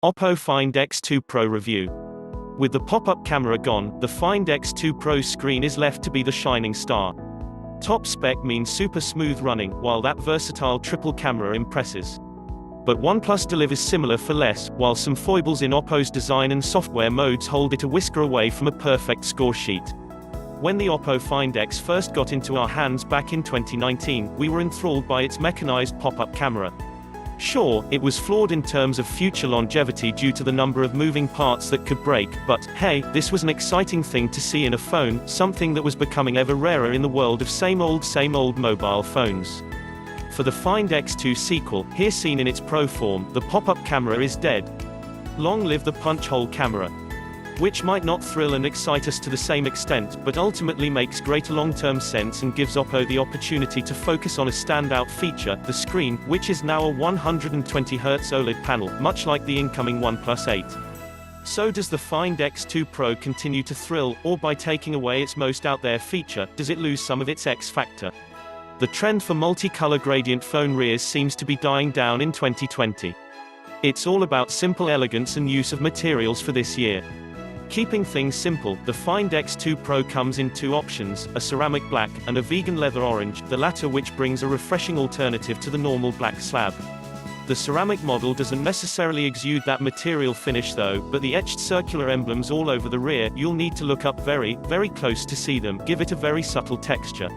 Oppo Find X2 Pro review. With the pop-up camera gone, the Find X2 Pro's screen is left to be the shining star. Top spec means super smooth running, while that versatile triple camera impresses. But OnePlus delivers similar for less, while some foibles in Oppo's design and software modes hold it a whisker away from a perfect score sheet. When the Oppo Find X first got into our hands back in 2019, we were enthralled by its mechanized pop-up camera. Sure, it was flawed in terms of future longevity due to the number of moving parts that could break, but, hey, this was an exciting thing to see in a phone, something that was becoming ever rarer in the world of same old mobile phones. For the Find X2 sequel, here seen in its Pro form, the pop-up camera is dead. Long live the punch-hole camera. Which might not thrill and excite us to the same extent, but ultimately makes greater long-term sense and gives Oppo the opportunity to focus on a standout feature, the screen, which is now a 120Hz OLED panel, much like the incoming OnePlus 8. So does the Find X2 Pro continue to thrill, or by taking away its most out-there feature, does it lose some of its X factor? The trend for multicolor gradient phone rears seems to be dying down in 2020. It's all about simple elegance and use of materials for this year. Keeping things simple, the Find X2 Pro comes in two options, a ceramic black, and a vegan leather orange, the latter which brings a refreshing alternative to the normal black slab. The ceramic model doesn't necessarily exude that material finish though, but the etched circular emblems all over the rear, you'll need to look up very close to see them, give it a very subtle texture.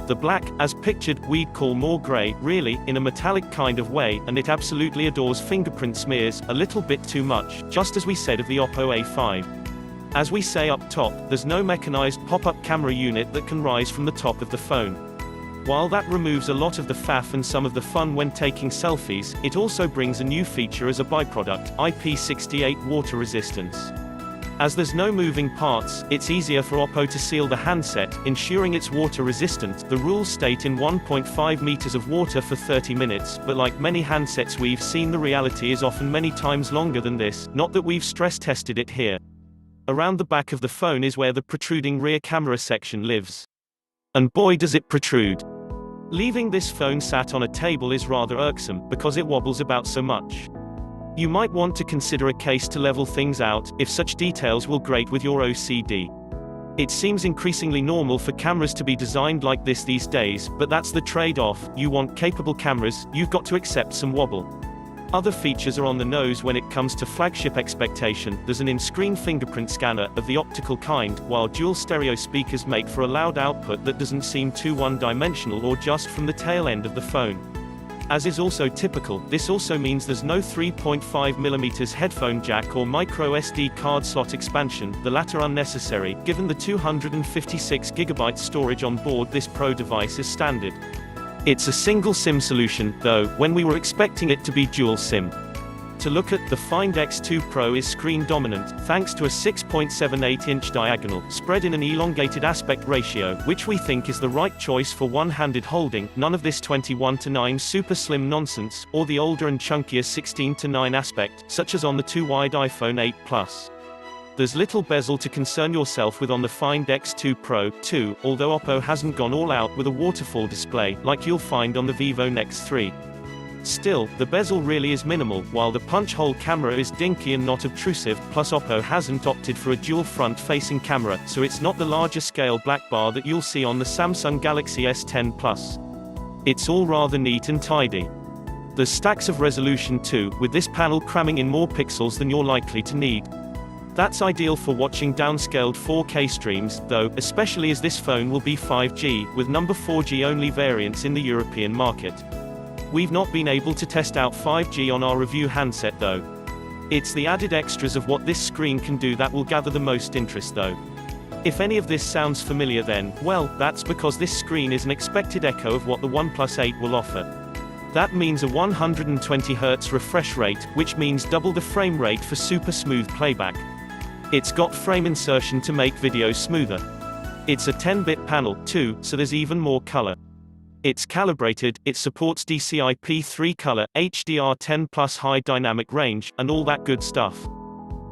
The black, as pictured, we'd call more grey, really, in a metallic kind of way, and it absolutely adores fingerprint smears, a little bit too much, just as we said of the Oppo A5. As we say up top, there's no mechanized pop-up camera unit that can rise from the top of the phone. While that removes a lot of the faff and some of the fun when taking selfies, it also brings a new feature as a byproduct, IP68 water resistance. As there's no moving parts, it's easier for Oppo to seal the handset, ensuring it's water resistant. The rules state in 1.5 meters of water for 30 minutes, but like many handsets we've seen, the reality is often many times longer than this, not that we've stress tested it here. Around the back of the phone is where the protruding rear camera section lives. And boy does it protrude. Leaving this phone sat on a table is rather irksome, because it wobbles about so much. You might want to consider a case to level things out, if such details will grate with your OCD. It seems increasingly normal for cameras to be designed like this these days, but that's the trade-off. You want capable cameras, you've got to accept some wobble. Other features are on the nose when it comes to flagship expectation. There's an in-screen fingerprint scanner, of the optical kind, while dual stereo speakers make for a loud output that doesn't seem too one-dimensional or just from the tail end of the phone. As is also typical, this also means there's no 3.5mm headphone jack or micro SD card slot expansion, the latter unnecessary, given the 256GB storage on board this Pro device is standard. It's a single SIM solution, though, when we were expecting it to be dual SIM. To look at, the Find X2 Pro is screen dominant, thanks to a 6.78-inch diagonal, spread in an elongated aspect ratio, which we think is the right choice for one-handed holding, none of this 21:9 super slim nonsense, or the older and chunkier 16:9 aspect, such as on the too-wide iPhone 8 Plus. There's little bezel to concern yourself with on the Find X2 Pro, too, although Oppo hasn't gone all out with a waterfall display, like you'll find on the Vivo Nex 3. Still, the bezel really is minimal, while the punch-hole camera is dinky and not obtrusive, plus Oppo hasn't opted for a dual front-facing camera, so it's not the larger-scale black bar that you'll see on the Samsung Galaxy S10 Plus. It's all rather neat and tidy. There's stacks of resolution too, with this panel cramming in more pixels than you're likely to need. That's ideal for watching downscaled 4K streams, though, especially as this phone will be 5G, with number 4G only variants in the European market. We've not been able to test out 5G on our review handset though. It's the added extras of what this screen can do that will gather the most interest though. If any of this sounds familiar then, well, that's because this screen is an expected echo of what the OnePlus 8 will offer. That means a 120Hz refresh rate, which means double the frame rate for super smooth playback. It's got frame insertion to make video smoother. It's a 10-bit panel, too, so there's even more color. It's calibrated, it supports DCI-P3 color, HDR10+ high dynamic range, and all that good stuff.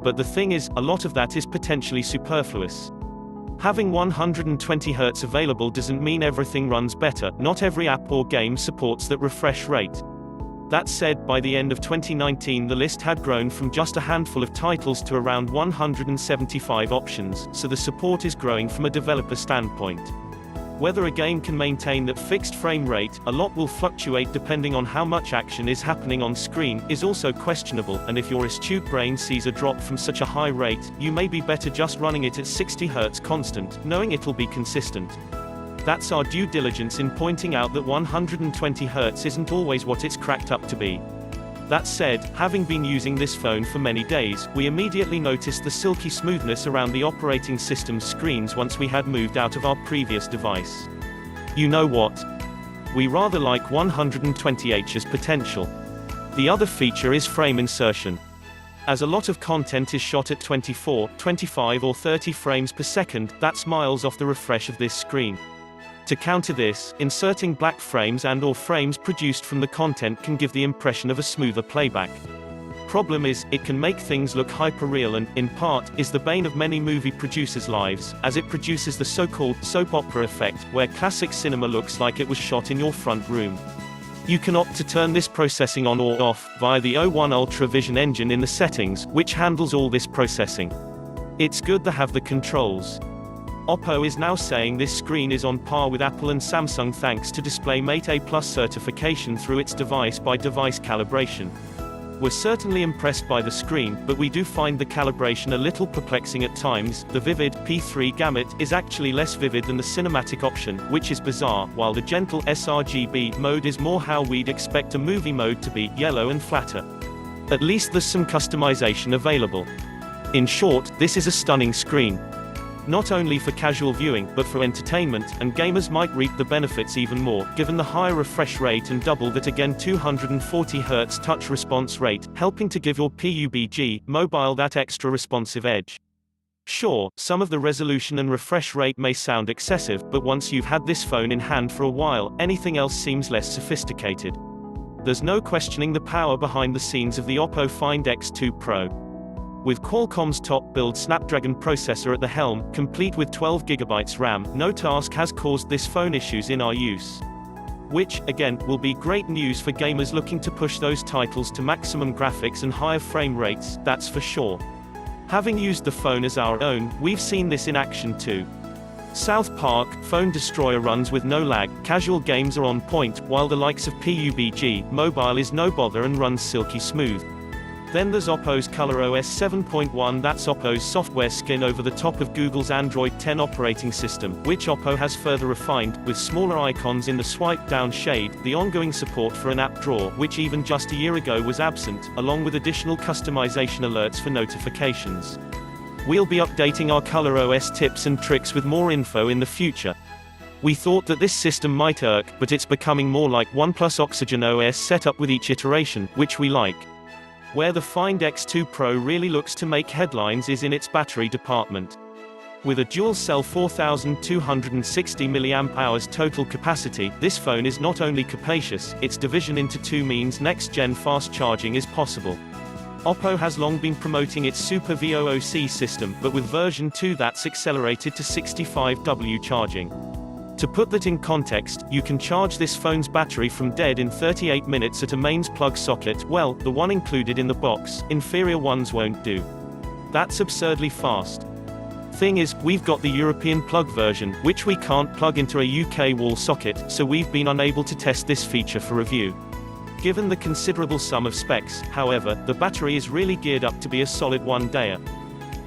But the thing is, a lot of that is potentially superfluous. Having 120Hz available doesn't mean everything runs better, not every app or game supports that refresh rate. That said, by the end of 2019 the list had grown from just a handful of titles to around 175 options, so the support is growing from a developer standpoint. Whether a game can maintain that fixed frame rate, a lot will fluctuate depending on how much action is happening on screen, is also questionable, and if your astute brain sees a drop from such a high rate, you may be better just running it at 60 Hz constant, knowing it'll be consistent. That's our due diligence in pointing out that 120 Hz isn't always what it's cracked up to be. That said, having been using this phone for many days, we immediately noticed the silky smoothness around the operating system's screens once we had moved out of our previous device. You know what? We rather like 120Hz's potential. The other feature is frame insertion. As a lot of content is shot at 24, 25 or 30 frames per second, that's miles off the refresh of this screen. To counter this, inserting black frames and/or frames produced from the content can give the impression of a smoother playback. Problem is, it can make things look hyper-real and, in part, is the bane of many movie producers' lives, as it produces the so-called soap opera effect, where classic cinema looks like it was shot in your front room. You can opt to turn this processing on or off, via the O1 Ultra Vision engine in the settings, which handles all this processing. It's good to have the controls. Oppo is now saying this screen is on par with Apple and Samsung thanks to DisplayMate A+ certification through its device-by-device calibration. We're certainly impressed by the screen, but we do find the calibration a little perplexing at times. The vivid P3 gamut is actually less vivid than the cinematic option, which is bizarre, while the gentle sRGB mode is more how we'd expect a movie mode to be, yellow and flatter. At least there's some customization available. In short, this is a stunning screen. Not only for casual viewing, but for entertainment, and gamers might reap the benefits even more, given the higher refresh rate and double that again 240 Hz touch response rate, helping to give your PUBG mobile that extra responsive edge. Sure, some of the resolution and refresh rate may sound excessive, but once you've had this phone in hand for a while, anything else seems less sophisticated. There's no questioning the power behind the scenes of the Oppo Find X2 Pro. With Qualcomm's top-build Snapdragon processor at the helm, complete with 12GB RAM, no task has caused this phone issues in our use. Which, again, will be great news for gamers looking to push those titles to maximum graphics and higher frame rates, that's for sure. Having used the phone as our own, we've seen this in action too. South Park, Phone Destroyer runs with no lag, casual games are on point, while the likes of PUBG Mobile is no bother and runs silky smooth. Then there's Oppo's ColorOS 7.1, that's Oppo's software skin over the top of Google's Android 10 operating system, which Oppo has further refined, with smaller icons in the swipe-down shade, the ongoing support for an app drawer, which even just a year ago was absent, along with additional customization alerts for notifications. We'll be updating our ColorOS tips and tricks with more info in the future. We thought that this system might irk, but it's becoming more like OnePlus Oxygen OS setup with each iteration, which we like. Where the Find X2 Pro really looks to make headlines is in its battery department. With a dual-cell 4260 mAh total capacity, this phone is not only capacious, its division into two means next-gen fast charging is possible. Oppo has long been promoting its Super VOOC system, but with version 2 that's accelerated to 65W charging. To put that in context, you can charge this phone's battery from dead in 38 minutes at a mains plug socket, well, the one included in the box, inferior ones won't do. That's absurdly fast. Thing is, we've got the European plug version, which we can't plug into a UK wall socket, so we've been unable to test this feature for review. Given the considerable sum of specs, however, the battery is really geared up to be a solid one-dayer.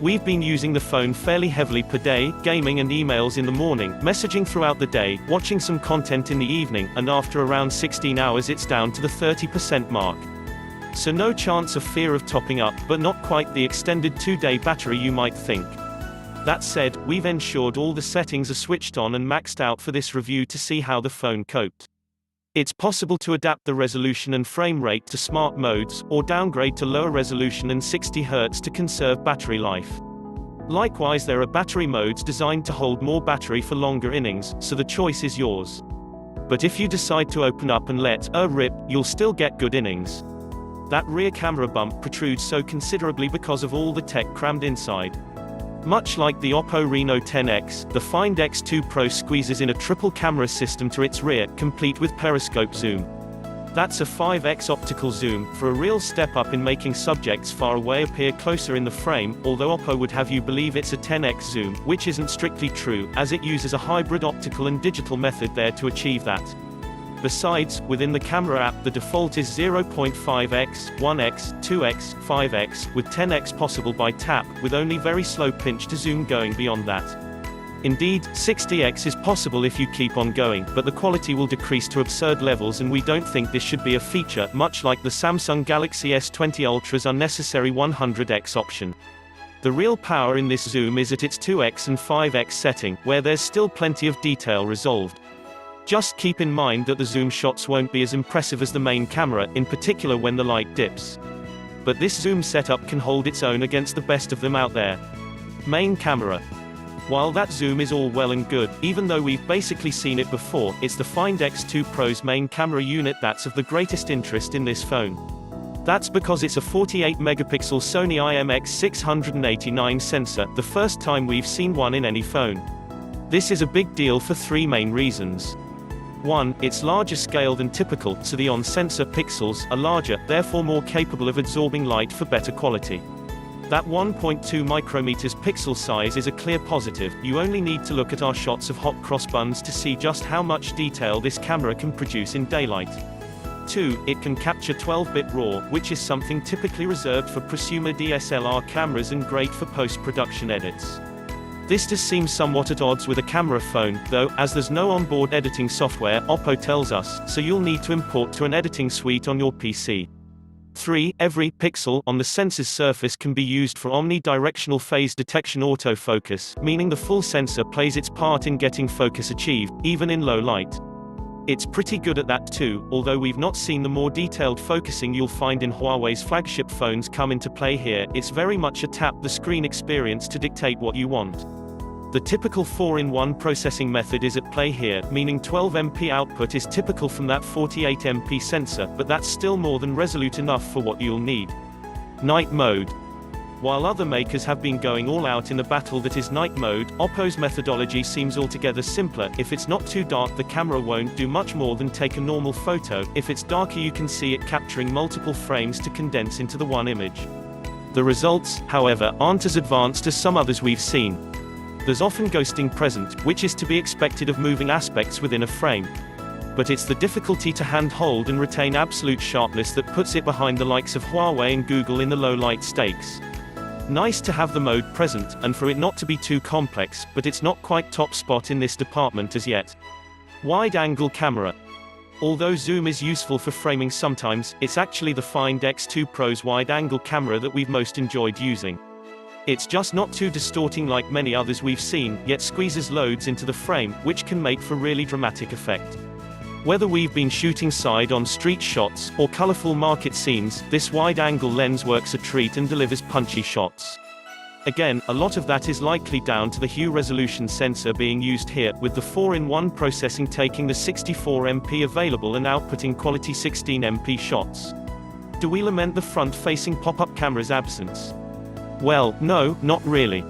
We've been using the phone fairly heavily per day, gaming and emails in the morning, messaging throughout the day, watching some content in the evening, and after around 16 hours it's down to the 30% mark. So no chance of fear of topping up, but not quite the extended 2-day battery you might think. That said, we've ensured all the settings are switched on and maxed out for this review to see how the phone coped. It's possible to adapt the resolution and frame rate to smart modes, or downgrade to lower resolution and 60 Hz to conserve battery life. Likewise, there are battery modes designed to hold more battery for longer innings, so the choice is yours. But if you decide to open up and let rip, you'll still get good innings. That rear camera bump protrudes so considerably because of all the tech crammed inside. Much like the Oppo Reno 10X, the Find X2 Pro squeezes in a triple camera system to its rear, complete with periscope zoom. That's a 5x optical zoom, for a real step up in making subjects far away appear closer in the frame, although Oppo would have you believe it's a 10x zoom, which isn't strictly true, as it uses a hybrid optical and digital method there to achieve that. Besides, within the camera app the default is 0.5x, 1x, 2x, 5x, with 10x possible by tap, with only very slow pinch to zoom going beyond that. Indeed, 60x is possible if you keep on going, but the quality will decrease to absurd levels and we don't think this should be a feature, much like the Samsung Galaxy S20 Ultra's unnecessary 100x option. The real power in this zoom is at its 2x and 5x setting, where there's still plenty of detail resolved. Just keep in mind that the zoom shots won't be as impressive as the main camera, in particular when the light dips. But this zoom setup can hold its own against the best of them out there. Main camera. While that zoom is all well and good, even though we've basically seen it before, it's the Find X2 Pro's main camera unit that's of the greatest interest in this phone. That's because it's a 48-megapixel Sony IMX689 sensor, the first time we've seen one in any phone. This is a big deal for three main reasons. 1. It's larger scale than typical, so the on-sensor pixels are larger, therefore more capable of absorbing light for better quality. That 1.2 micrometers pixel size is a clear positive. You only need to look at our shots of hot cross buns to see just how much detail this camera can produce in daylight. 2. It can capture 12-bit RAW, which is something typically reserved for prosumer DSLR cameras and great for post-production edits. This does seem somewhat at odds with a camera phone, though, as there's no onboard editing software, Oppo tells us, so you'll need to import to an editing suite on your PC. 3. Every pixel on the sensor's surface can be used for omnidirectional phase detection autofocus, meaning the full sensor plays its part in getting focus achieved, even in low light. It's pretty good at that too, although we've not seen the more detailed focusing you'll find in Huawei's flagship phones come into play here. It's very much a tap-the-screen experience to dictate what you want. The typical 4-in-1 processing method is at play here, meaning 12MP output is typical from that 48MP sensor, but that's still more than resolute enough for what you'll need. Night mode. While other makers have been going all out in the battle that is night mode, Oppo's methodology seems altogether simpler. If it's not too dark, the camera won't do much more than take a normal photo. If it's darker, you can see it capturing multiple frames to condense into the one image. The results, however, aren't as advanced as some others we've seen. There's often ghosting present, which is to be expected of moving aspects within a frame. But it's the difficulty to hand-hold and retain absolute sharpness that puts it behind the likes of Huawei and Google in the low-light stakes. Nice to have the mode present, and for it not to be too complex, but it's not quite top spot in this department as yet. Wide-angle camera. Although zoom is useful for framing sometimes, it's actually the Find X2 Pro's wide-angle camera that we've most enjoyed using. It's just not too distorting like many others we've seen, yet squeezes loads into the frame, which can make for really dramatic effect. Whether we've been shooting side-on street shots, or colorful market scenes, this wide-angle lens works a treat and delivers punchy shots. Again, a lot of that is likely down to the hue resolution sensor being used here, with the 4-in-1 processing taking the 64MP available and outputting quality 16MP shots. Do we lament the front-facing pop-up camera's absence? Well, no, not really.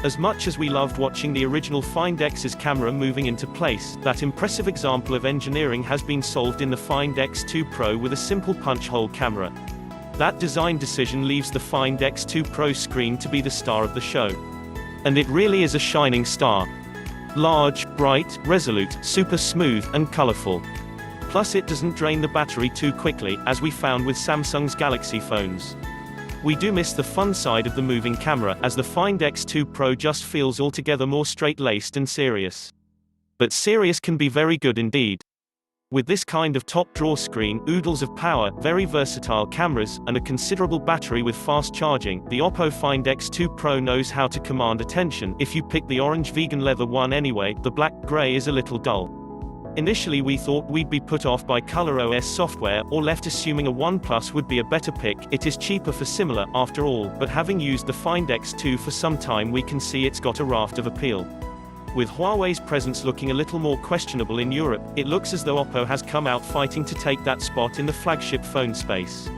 As much as we loved watching the original Find X's camera moving into place, that impressive example of engineering has been solved in the Find X2 Pro with a simple punch-hole camera. That design decision leaves the Find X2 Pro screen to be the star of the show. And it really is a shining star. Large, bright, resolute, super smooth, and colorful. Plus it doesn't drain the battery too quickly, as we found with Samsung's Galaxy phones. We do miss the fun side of the moving camera, as the Find X2 Pro just feels altogether more straight-laced and serious. But serious can be very good indeed. With this kind of top-drawer screen, oodles of power, very versatile cameras, and a considerable battery with fast charging, the Oppo Find X2 Pro knows how to command attention. If you pick the orange vegan leather one anyway, the black-gray is a little dull. Initially we thought we'd be put off by ColorOS software, or left assuming a OnePlus would be a better pick. It is cheaper for similar, after all, but having used the Find X2 for some time we can see it's got a raft of appeal. With Huawei's presence looking a little more questionable in Europe, it looks as though Oppo has come out fighting to take that spot in the flagship phone space.